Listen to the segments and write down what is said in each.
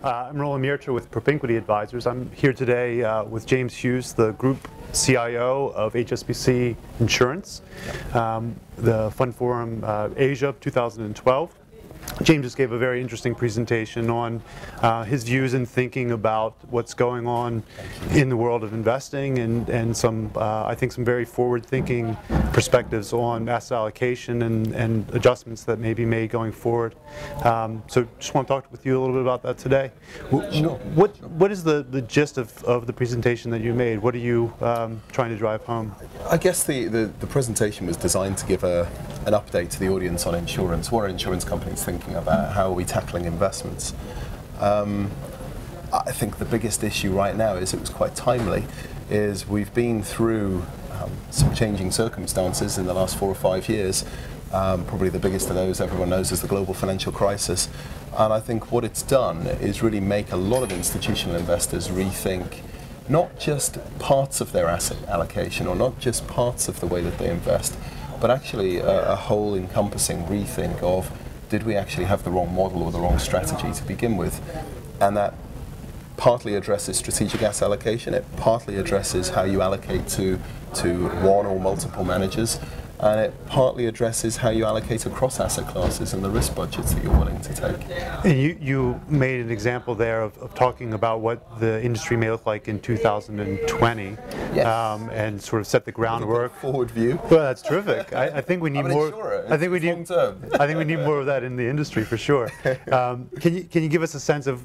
I'm Roland Miercher with Propinquity Advisors. I'm here today with James Hughes, the Group CIO of HSBC Insurance, the FundForum Asia 2012. James just gave a very interesting presentation on his views and thinking about what's going on in the world of investing and some, I think, some very forward-thinking perspectives on asset allocation and adjustments that may be made going forward. So just want to talk with you a little bit about that today. Sure. What is the gist of the presentation that you made? What are you trying to drive home? I guess the presentation was designed to give an update to the audience on insurance. What are insurance companies thinking about? How are we tackling investments? I think the biggest issue right now is, it was quite timely, is we've been through some changing circumstances in the last 4 or 5 years. Probably the biggest of those everyone knows is the global financial crisis. And I think what it's done is really make a lot of institutional investors rethink not just parts of their asset allocation or not just parts of the way that they invest, but actually a whole encompassing rethink of, did we actually have the wrong model or the wrong strategy to begin with? And that partly addresses strategic asset allocation, it partly addresses how you allocate to one or multiple managers, and it partly addresses how you allocate across asset classes and the risk budgets that you're willing to take. And you made an example there of talking about what the industry may look like in 2020, Yes. And sort of set the groundwork. Forward view. Well, that's terrific. I think we need more. I think we need more of that in the industry for sure. Can you give us a sense of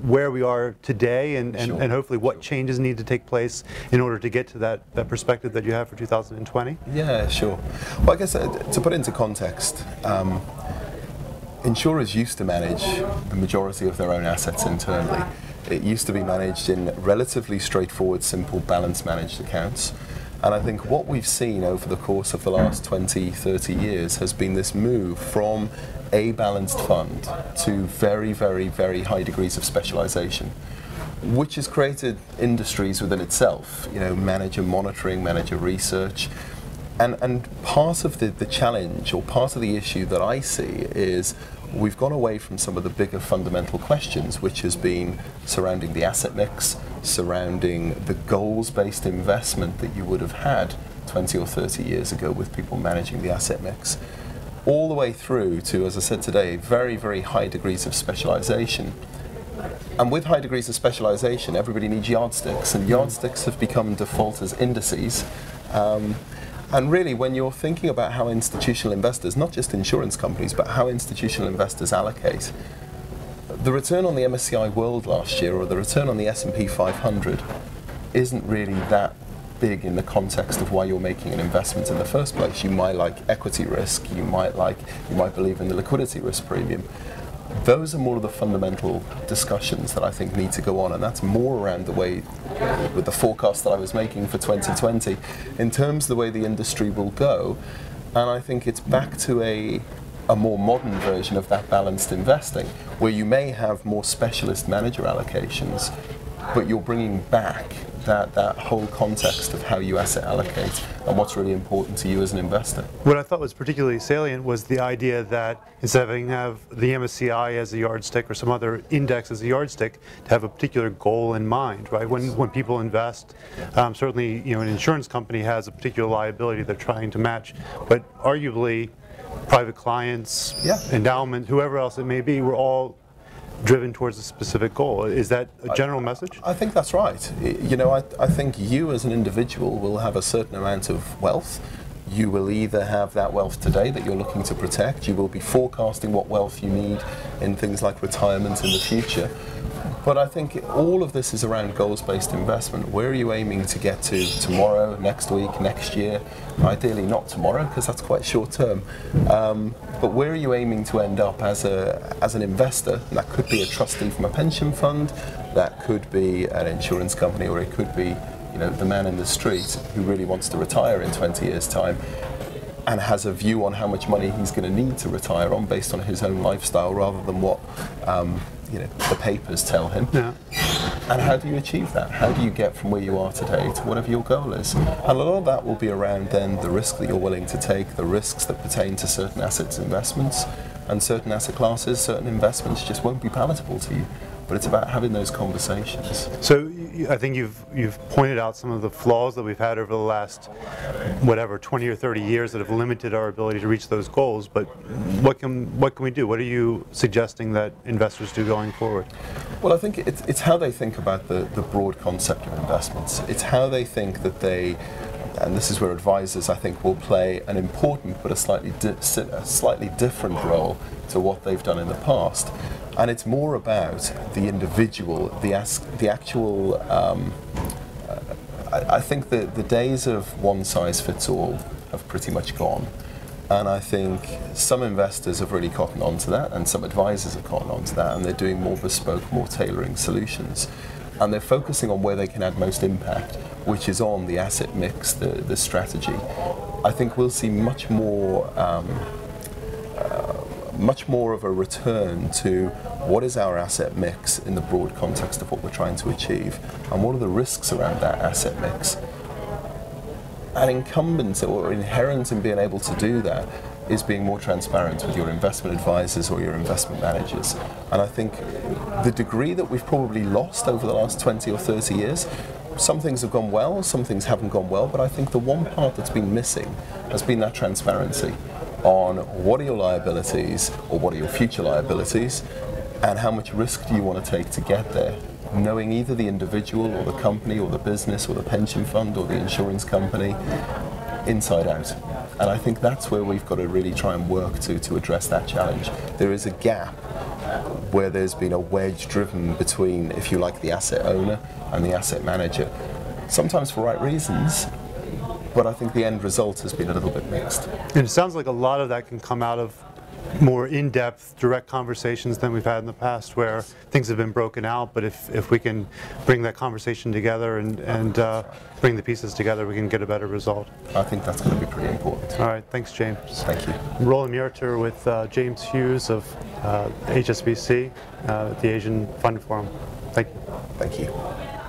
where we are today and hopefully what changes need to take place in order to get to that perspective that you have for 2020? Yeah, sure. Well, I guess to put into context, insurers used to manage the majority of their own assets internally. It used to be managed in relatively straightforward, simple, balance managed accounts. And I think what we've seen over the course of the last 20, 30 years has been this move from a balanced fund to very, very, very high degrees of specialization, which has created industries within itself, manager monitoring, manager research. And part of the challenge, or part of the issue that I see, is we've gone away from some of the bigger fundamental questions, which has been surrounding the asset mix, surrounding the goals-based investment that you would have had 20 or 30 years ago with people managing the asset mix, all the way through to, as I said today, very, very high degrees of specialization. And with high degrees of specialization, everybody needs yardsticks, and yardsticks have become default as indices. And really, when you're thinking about how institutional investors, not just insurance companies, but how institutional investors allocate, the return on the MSCI World last year, or the return on the S&P 500, isn't really that big in the context of why you're making an investment in the first place. You might like equity risk, you might believe in the liquidity risk premium. Those are more of the fundamental discussions that I think need to go on, and that's more around the way, with the forecast that I was making for 2020, in terms of the way the industry will go. And I think it's back to a more modern version of that balanced investing, where you may have more specialist manager allocations, but you're bringing back that whole context of how you asset allocate and what's really important to you as an investor. What I thought was particularly salient was the idea that instead of having the MSCI as a yardstick or some other index as a yardstick, to have a particular goal in mind, right? When people invest, certainly an insurance company has a particular liability they're trying to match, but arguably private clients, endowment, whoever else it may be, we're all driven towards a specific goal. Is that a general message? I think that's right. I think you as an individual will have a certain amount of wealth. You will either have that wealth today that you're looking to protect, you will be forecasting what wealth you need in things like retirement in the future. But I think all of this is around goals-based investment. Where are you aiming to get to tomorrow, next week, next year? Ideally not tomorrow, because that's quite short term. But where are you aiming to end up as an investor? And that could be a trustee from a pension fund, that could be an insurance company, or it could be the man in the street who really wants to retire in 20 years' time and has a view on how much money he's going to need to retire on based on his own lifestyle, rather than what the papers tell him. Yeah. And how do you achieve that? How do you get from where you are today to whatever your goal is? And a lot of that will be around then the risk that you're willing to take, the risks that pertain to certain assets investments, and certain asset classes, certain investments just won't be palatable to you. but it's about having those conversations. So I think you've pointed out some of the flaws that we've had over the last, whatever, 20 or 30 years that have limited our ability to reach those goals. But what can we do? What are you suggesting that investors do going forward? Well, I think it's how they think about the broad concept of investments. It's how they think that they, and this is where advisors, I think, will play an important but a slightly different role to what they've done in the past. And it's more about the individual, the actual. I think that the days of one size fits all have pretty much gone. And I think some investors have really cottoned on to that, and some advisors have cottoned on to that, and they're doing more bespoke, more tailoring solutions. And they're focusing on where they can add most impact, which is on the asset mix, the strategy. I think we'll see much more of a return to what is our asset mix in the broad context of what we're trying to achieve, and what are the risks around that asset mix. And incumbent or inherent in being able to do that is being more transparent with your investment advisors or your investment managers. And I think the degree that we've probably lost over the last 20 or 30 years, some things have gone well, some things haven't gone well, but I think the one part that's been missing has been that transparency on what are your liabilities or what are your future liabilities, and how much risk do you want to take to get there, knowing either the individual or the company or the business or the pension fund or the insurance company inside out. And I think that's where we've got to really try and work to address that challenge. There is a gap where there's been a wedge driven between, if you like, the asset owner and the asset manager, sometimes for right reasons, but I think the end result has been a little bit mixed. And it sounds like a lot of that can come out of more in-depth, direct conversations than we've had in the past, where things have been broken out. But if we can bring that conversation together and bring the pieces together, we can get a better result. I think that's going to be pretty important. All right, thanks, James. Thank you. I'm Roland Muritor with James Hughes of HSBC, the Asian Fund Forum. Thank you. Thank you.